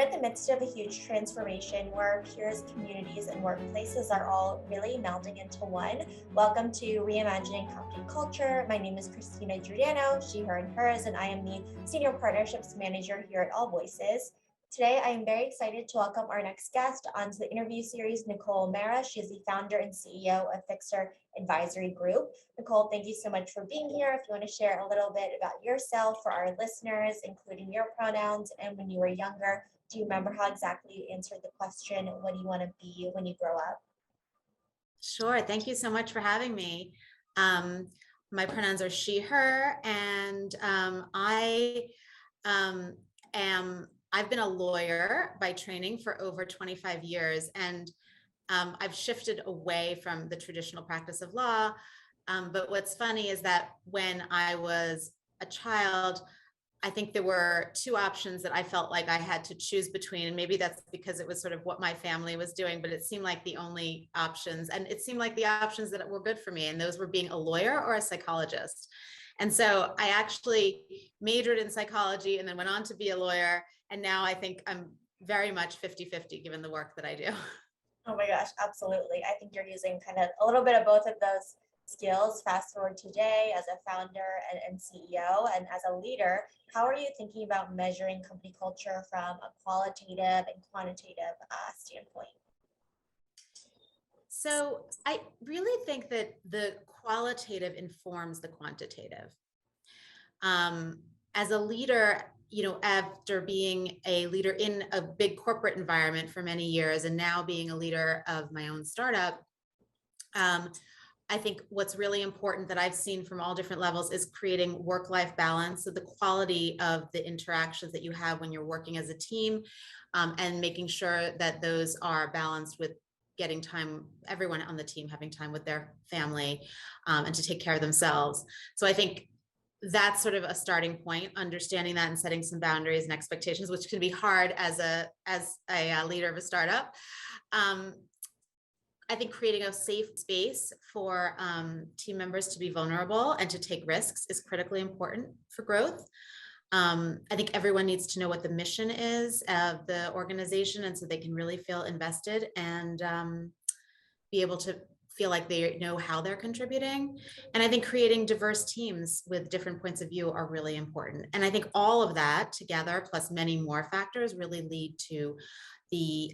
in the midst of a huge transformation where peers, communities, and workplaces are all really melding into one. Welcome to Reimagining Company Culture. My name is Christina Giuliano, she, her, and hers, and I am the Senior Partnerships Manager here at AllVoices. Today, I am very excited to welcome our next guest onto the interview series, Nicole Marra. She is the founder and CEO of Fixer Advisory Group. Nicole, thank you so much for being here. If you want to share a little bit about yourself for our listeners, including your pronouns and when you were younger, do you remember how exactly you answered the question, what do you want to be when you grow up? Sure. Thank you so much for having me. My pronouns are she, her, and I've been a lawyer by training for over 25 years, and I've shifted away from the traditional practice of law. But what's funny is that when I was a child, I think there were two options that I felt like I had to choose between. And maybe that's because it was sort of what my family was doing, but it seemed like the only options. And it seemed like the options that were good for me. And those were being a lawyer or a psychologist. And so I actually majored in psychology and then went on to be a lawyer. And now I think I'm very much 50-50 given the work that I do. Oh my gosh, absolutely. I think you're using kind of a little bit of both of those skills. Fast forward today as a founder and CEO and as a leader, how are you thinking about measuring company culture from a qualitative and quantitative standpoint? So I really think that the qualitative informs the quantitative. As a leader, after being a leader in a big corporate environment for many years and now being a leader of my own startup, I think what's really important that I've seen from all different levels is creating work-life balance. So the quality of the interactions that you have when you're working as a team, and making sure that those are balanced with getting time, everyone on the team having time with their family, and to take care of themselves. So I think that's sort of a starting point, understanding that and setting some boundaries and expectations, which can be hard as a leader of a startup. I think creating a safe space for team members to be vulnerable and to take risks is critically important for growth. I think everyone needs to know what the mission is of the organization, and so they can really feel invested and be able to feel like they know how they're contributing. And I think creating diverse teams with different points of view are really important. And I think all of that together, plus many more factors, really lead to the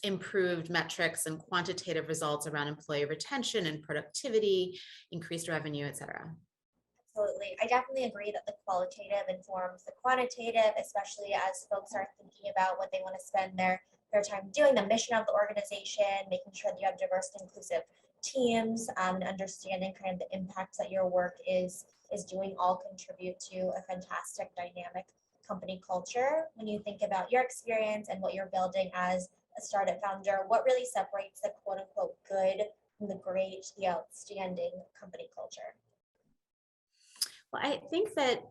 improved metrics and quantitative results around employee retention and productivity, increased revenue, et cetera. Absolutely. I definitely agree that the qualitative informs the quantitative, especially as folks are thinking about what they want to spend their time doing, the mission of the organization, making sure that you have diverse and inclusive teams, and understanding kind of the impacts that your work is doing all contribute to a fantastic dynamic company culture. When you think about your experience and what you're building as a startup founder, what really separates the quote unquote good from the great, the outstanding company culture? Well, I think that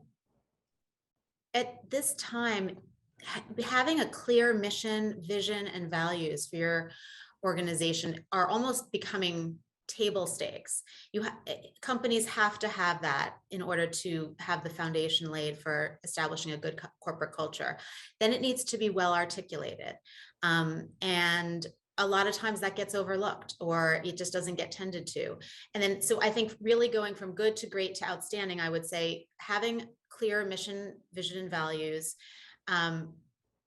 at this time, having a clear mission, vision, and values for your organization are almost becoming table stakes. Companies have to have that in order to have the foundation laid for establishing a good corporate culture. Then it needs to be well articulated. And a lot of times that gets overlooked or it just doesn't get tended to. And then, so I think really going from good to great to outstanding, I would say having clear mission, vision, and values,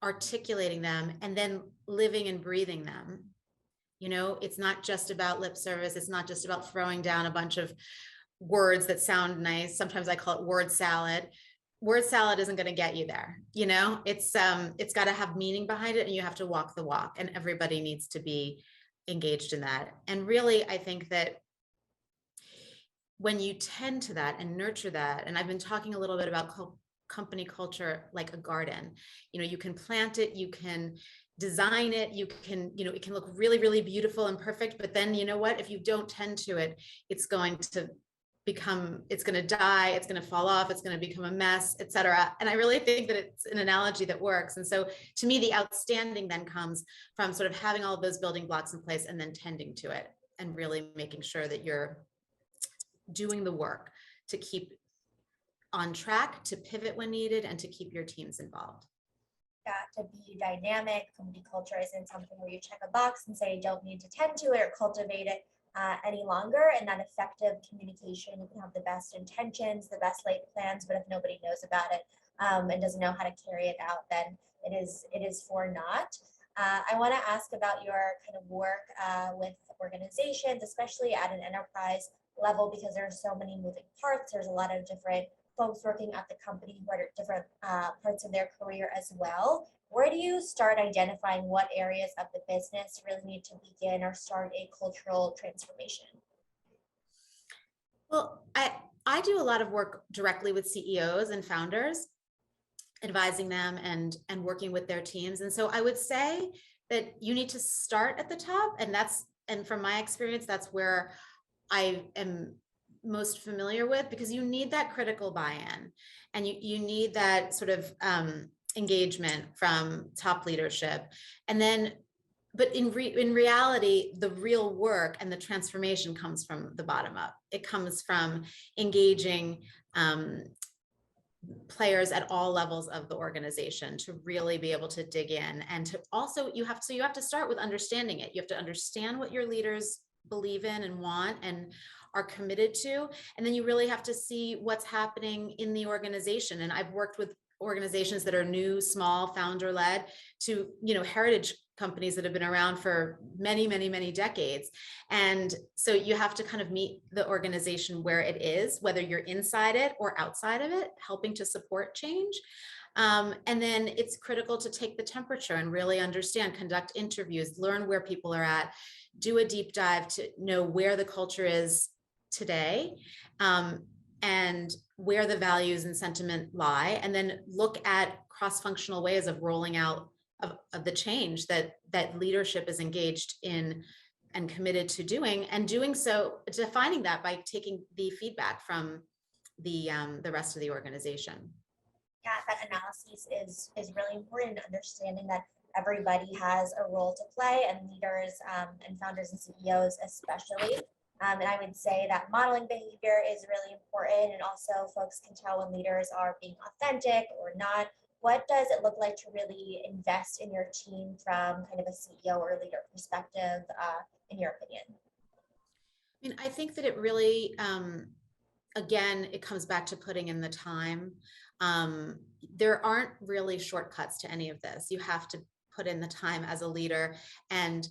articulating them, and then living and breathing them. It's not just about lip service. It's not just about throwing down a bunch of words that sound nice. Sometimes I call it word salad. Word salad isn't going to get you there. It's got to have meaning behind it, and you have to walk the walk, and everybody needs to be engaged in that. And really, I think that when you tend to that and nurture that, and I've been talking a little bit about company culture like a garden. You can plant it, you can design it, you can, it can look really, really beautiful and perfect, but then you know what, if you don't tend to it, it's going to die, it's going to fall off, it's going to become a mess, etc. And I really think that it's an analogy that works. And so to me, the outstanding then comes from sort of having all of those building blocks in place and then tending to it and really making sure that you're doing the work to keep on track, to pivot when needed, and to keep your teams involved. Yeah, to be dynamic. Company culture isn't something where you check a box and say you don't need to tend to it or cultivate it any longer. And that effective communication, you can have the best intentions, the best laid plans, but if nobody knows about it and doesn't know how to carry it out, then it is for naught. I want to ask about your kind of work with organizations, especially at an enterprise level, because there are so many moving parts. There's a lot of different folks working at the company who are at different parts of their career as well. Where do you start identifying what areas of the business really need to begin or start a cultural transformation? Well, I do a lot of work directly with CEOs and founders, advising them and working with their teams. And so I would say that you need to start at the top, and from my experience, that's where I am most familiar with, because you need that critical buy-in, and you need that sort of engagement from top leadership. And then, but in reality, the real work and the transformation comes from the bottom up. It comes from engaging players at all levels of the organization to really be able to dig in, and to also you have to start with understanding it. You have to understand what your leaders believe in and want and are committed to, and then you really have to see what's happening in the organization. And I've worked with organizations that are new, small, founder led, to heritage companies that have been around for many, many, many decades. And so you have to kind of meet the organization where it is, whether you're inside it or outside of it, helping to support change. And then it's critical to take the temperature and really understand, conduct interviews, learn where people are at, do a deep dive to know where the culture is today, and where the values and sentiment lie, and then look at cross-functional ways of rolling out of the change that leadership is engaged in and committed to doing, and doing so, defining that by taking the feedback from the rest of the organization. Yeah, that analysis is really important, understanding that everybody has a role to play, and leaders and founders and CEOs especially. And I would say that modeling behavior is really important, and also folks can tell when leaders are being authentic or not. What does it look like to really invest in your team from kind of a CEO or leader perspective, in your opinion? I mean, I think that it really, again, it comes back to putting in the time. There aren't really shortcuts to any of this. You have to put in the time as a leader. And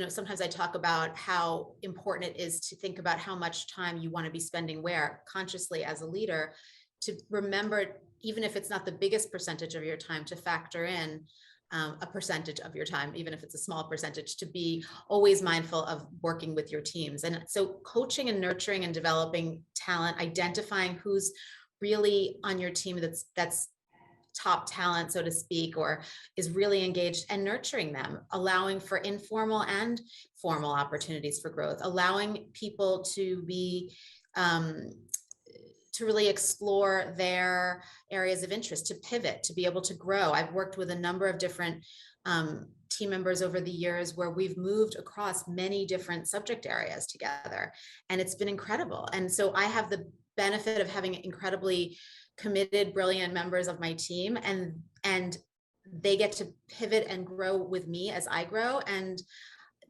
sometimes I talk about how important it is to think about how much time you want to be spending where, consciously as a leader, to remember, even if it's not the biggest percentage of your time, to factor in a percentage of your time, even if it's a small percentage, to be always mindful of working with your teams. And so coaching and nurturing and developing talent, identifying who's really on your team that's top talent, so to speak, or is really engaged, and nurturing them, allowing for informal and formal opportunities for growth, allowing people to be to really explore their areas of interest, to pivot, to be able to grow. I've worked with a number of different team members over the years where we've moved across many different subject areas together, and it's been incredible. And so I have the benefit of having incredibly committed, brilliant members of my team, and they get to pivot and grow with me as I grow, and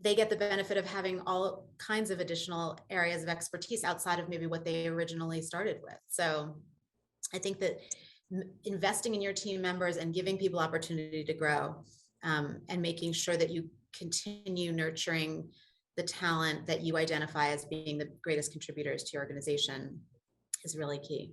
they get the benefit of having all kinds of additional areas of expertise outside of maybe what they originally started with. So I think that investing in your team members and giving people opportunity to grow, and making sure that you continue nurturing the talent that you identify as being the greatest contributors to your organization is really key.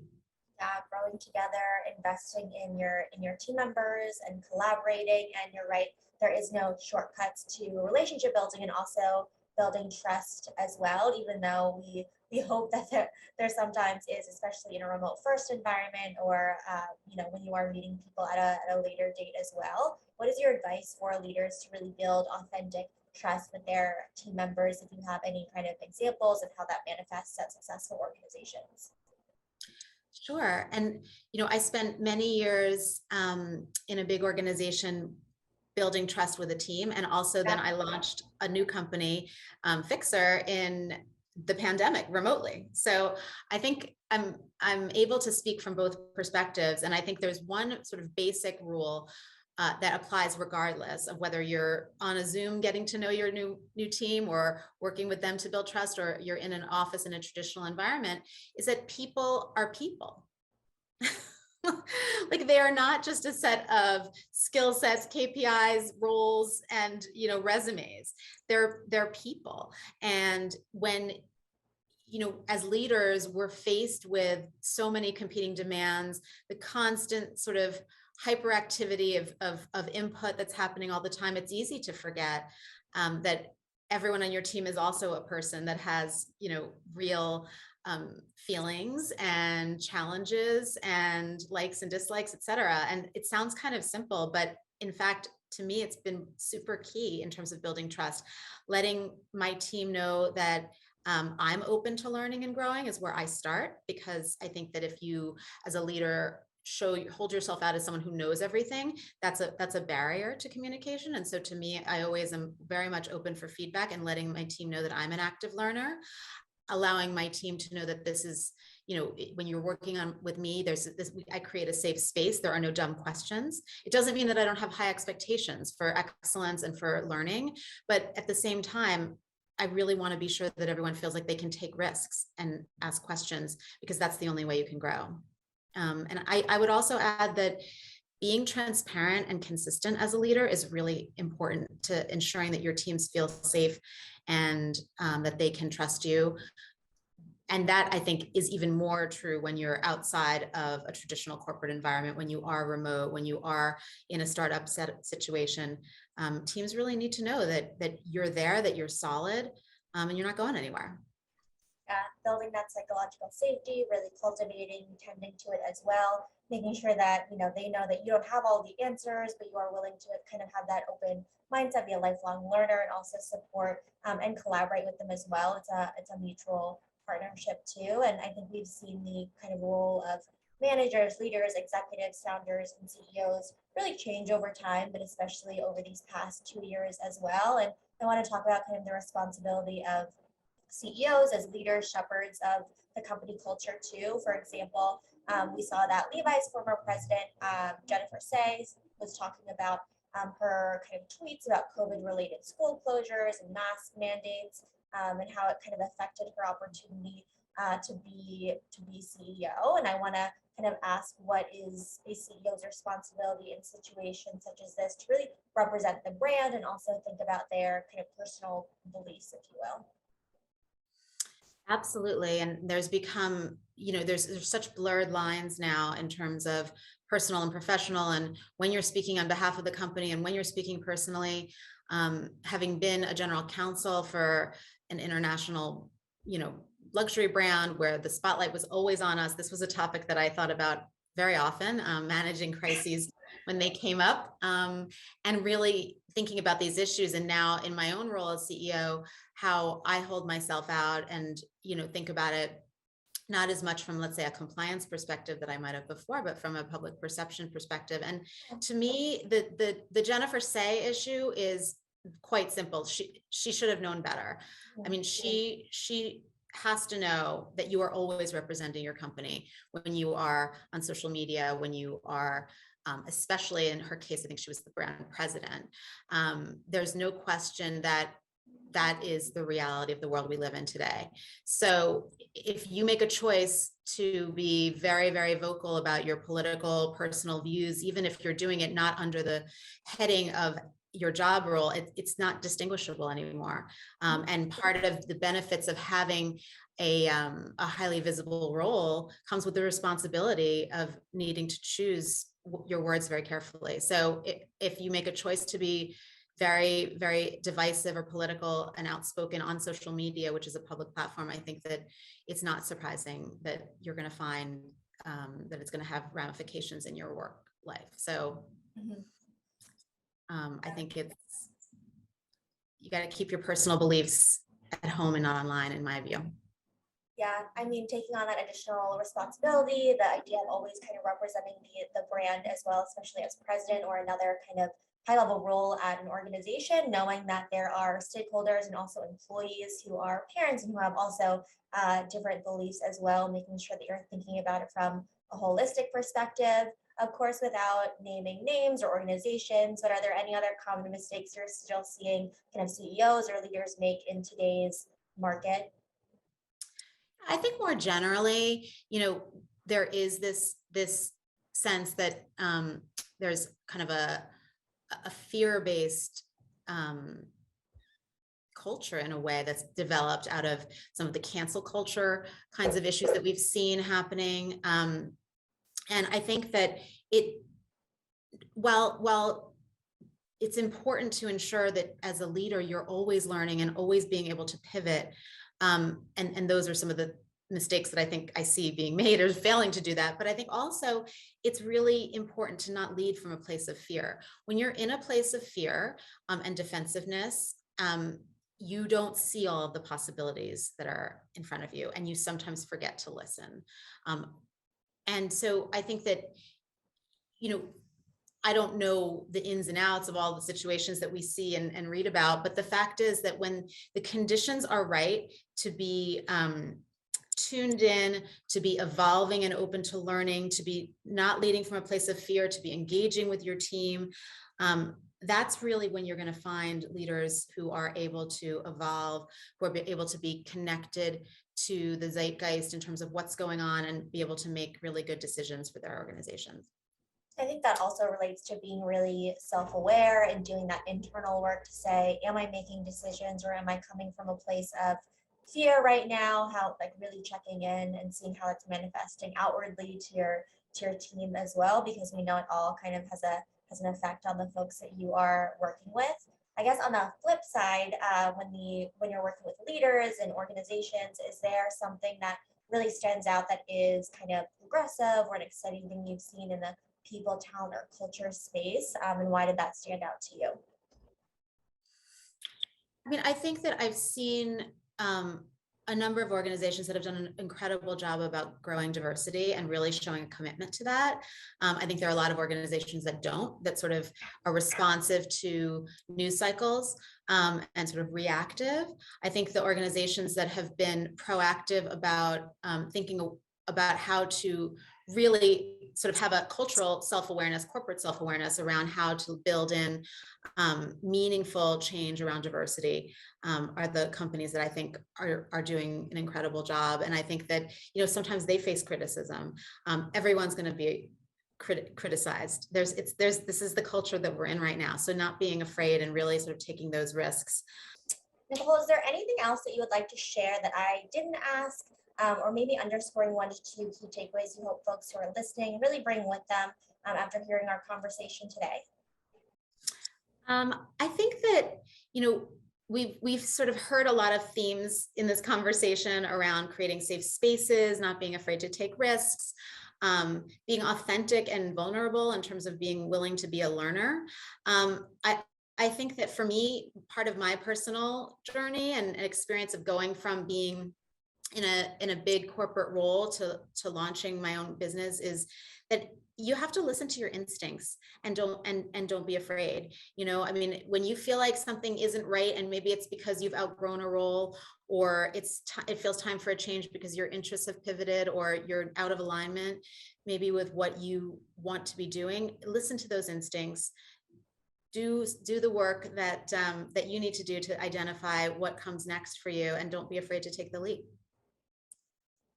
Growing together, investing in your team members and collaborating. And you're right, there is no shortcuts to relationship building, and also building trust as well, even though we hope that there sometimes is, especially in a remote first environment, or when you are meeting people at a later date as well. What is your advice for leaders to really build authentic trust with their team members, if you have any kind of examples of how that manifests at successful organizations? Sure. And, I spent many years in a big organization building trust with a team. And also then I launched a new company, Fixer, in the pandemic remotely. So I think I'm able to speak from both perspectives. And I think there's one sort of basic rule that applies regardless of whether you're on a Zoom getting to know your new team or working with them to build trust, or you're in an office in a traditional environment, is that people are people. Like, they are not just a set of skill sets, KPIs, roles, and resumes. They're people. And when as leaders, we're faced with so many competing demands, the constant sort of hyperactivity of input that's happening all the time, it's easy to forget that everyone on your team is also a person that has, real feelings and challenges and likes and dislikes, et cetera. And it sounds kind of simple, but in fact, to me, it's been super key in terms of building trust. Letting my team know that I'm open to learning and growing is where I start, because I think that if you, as a leader, hold yourself out as someone who knows everything, that's a barrier to communication. And so to me, I always am very much open for feedback and letting my team know that I'm an active learner, allowing my team to know that this is, when you're working with me, I create a safe space. There are no dumb questions. It doesn't mean that I don't have high expectations for excellence and for learning, but at the same time, I really want to be sure that everyone feels like they can take risks and ask questions, because that's the only way you can grow. And I would also add that being transparent and consistent as a leader is really important to ensuring that your teams feel safe and that they can trust you. And that, I think, is even more true when you're outside of a traditional corporate environment, when you are remote, when you are in a startup situation. Teams really need to know that you're there, that you're solid, and you're not going anywhere. Building that psychological safety, really cultivating, tending to it as well, making sure that they know that you don't have all the answers, but you are willing to kind of have that open mindset, be a lifelong learner, and also support and collaborate with them as well. It's a mutual partnership too, and I think we've seen the kind of role of managers, leaders, executives, founders, and CEOs really change over time, but especially over these past 2 years as well. And I want to talk about kind of the responsibility of CEOs as leaders, shepherds of the company culture too. For example, we saw that Levi's former president, Jennifer Say, was talking about her kind of tweets about COVID-related school closures and mask mandates, and how it kind of affected her opportunity to be CEO. And I want to kind of ask, what is a CEO's responsibility in situations such as this to really represent the brand and also think about their kind of personal beliefs, if you will? Absolutely. And there's become, there's such blurred lines now in terms of personal and professional, and when you're speaking on behalf of the company and when you're speaking personally. Having been a general counsel for an international, luxury brand where the spotlight was always on us, this was a topic that I thought about very often, managing crises when they came up, and really thinking about these issues. And now in my own role as CEO, how I hold myself out and, think about it, not as much from, let's say, a compliance perspective that I might have before, but from a public perception perspective. And to me, the Jennifer Say issue is quite simple. She should have known better. I mean, she has to know that you are always representing your company when you are on social media, when you are, especially in her case, I think she was the brand president. There's no question that is the reality of the world we live in today. So if you make a choice to be very, very vocal about your political, personal views, even if you're doing it not under the heading of your job role, it's not distinguishable anymore. And part of the benefits of having a highly visible role comes with the responsibility of needing to choose your words very carefully. So if you make a choice to be very, very divisive or political and outspoken on social media, which is a public platform, I think that it's not surprising that you're going to find that it's going to have ramifications in your work life. So I think you got to keep your personal beliefs at home and not online, in my view. Yeah, I mean, taking on that additional responsibility, the idea of always kind of representing the brand as well, especially as president or another kind of high-level role at an organization, knowing that there are stakeholders and also employees who are parents and who have also different beliefs as well, making sure that you're thinking about it from a holistic perspective. of course, without naming names or organizations, but are there any other common mistakes you're still seeing kind of CEOs or leaders make in today's market? I think more generally, there is this sense that there's kind of a fear-based culture in a way that's developed out of some of the cancel culture kinds of issues that we've seen happening. And I think that while it's important to ensure that as a leader, you're always learning and always being able to pivot. And those are some of the mistakes that I think I see being made or failing to do that. But I think also it's really important to not lead from a place of fear. When you're in a place of fear and defensiveness, you don't see all of the possibilities that are in front of you, and you sometimes forget to listen. And so I think that, I don't know the ins and outs of all the situations that we see and read about, but the fact is that when the conditions are right to be tuned in, to be evolving and open to learning, to be not leading from a place of fear, to be engaging with your team, that's really when you're going to find leaders who are able to evolve, who are able to be connected to the zeitgeist in terms of what's going on and be able to make really good decisions for their organizations. I think that also relates to being really self-aware and doing that internal work to say, am I making decisions or am I coming from a place of fear right now? How, like, really checking in and seeing how it's manifesting outwardly to your team as well, because we know it all kind of has an effect on the folks that you are working with. I guess on the flip side, when you're working with leaders and organizations, is there something that really stands out that is kind of progressive or an exciting thing you've seen in the people, talent, or culture space? And why did that stand out to you? I mean, I think that I've seen a number of organizations that have done an incredible job about growing diversity and really showing a commitment to that. I think there are a lot of organizations that don't, that sort of are responsive to news cycles and sort of reactive. I think the organizations that have been proactive about thinking about how to really sort of have a cultural self-awareness, corporate self-awareness around how to build in meaningful change around diversity are the companies that I think are doing an incredible job. And I think that, sometimes they face criticism. Everyone's going to be criticized. This is the culture that we're in right now. So not being afraid and really sort of taking those risks. Nicole, is there anything else that you would like to share that I didn't ask, or maybe underscoring 1 to 2 key takeaways you hope folks who are listening really bring with them after hearing our conversation today? I think that, we've sort of heard a lot of themes in this conversation around creating safe spaces, not being afraid to take risks, being authentic and vulnerable in terms of being willing to be a learner. I think that for me, part of my personal journey and experience of going from being in a big corporate role to launching my own business is that you have to listen to your instincts and don't be afraid. I mean, when you feel like something isn't right, and maybe it's because you've outgrown a role, or it feels time for a change because your interests have pivoted, or you're out of alignment maybe with what you want to be doing, listen to those instincts. Do the work that you need to do to identify what comes next for you, and don't be afraid to take the leap.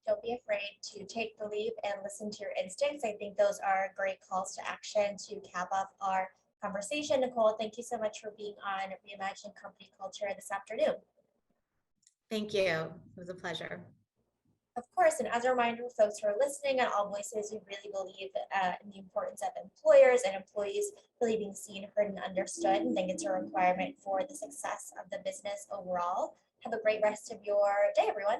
Don't be afraid to take the leap and listen to your instincts. I think those are great calls to action to cap off our conversation. Nicole, thank you so much for being on Reimagining Company Culture this afternoon. Thank you. It was a pleasure. Of course, and as a reminder, folks who are listening on AllVoices, we really believe in the importance of employers and employees really being seen, heard, and understood, and think it's a requirement for the success of the business overall. Have a great rest of your day, everyone.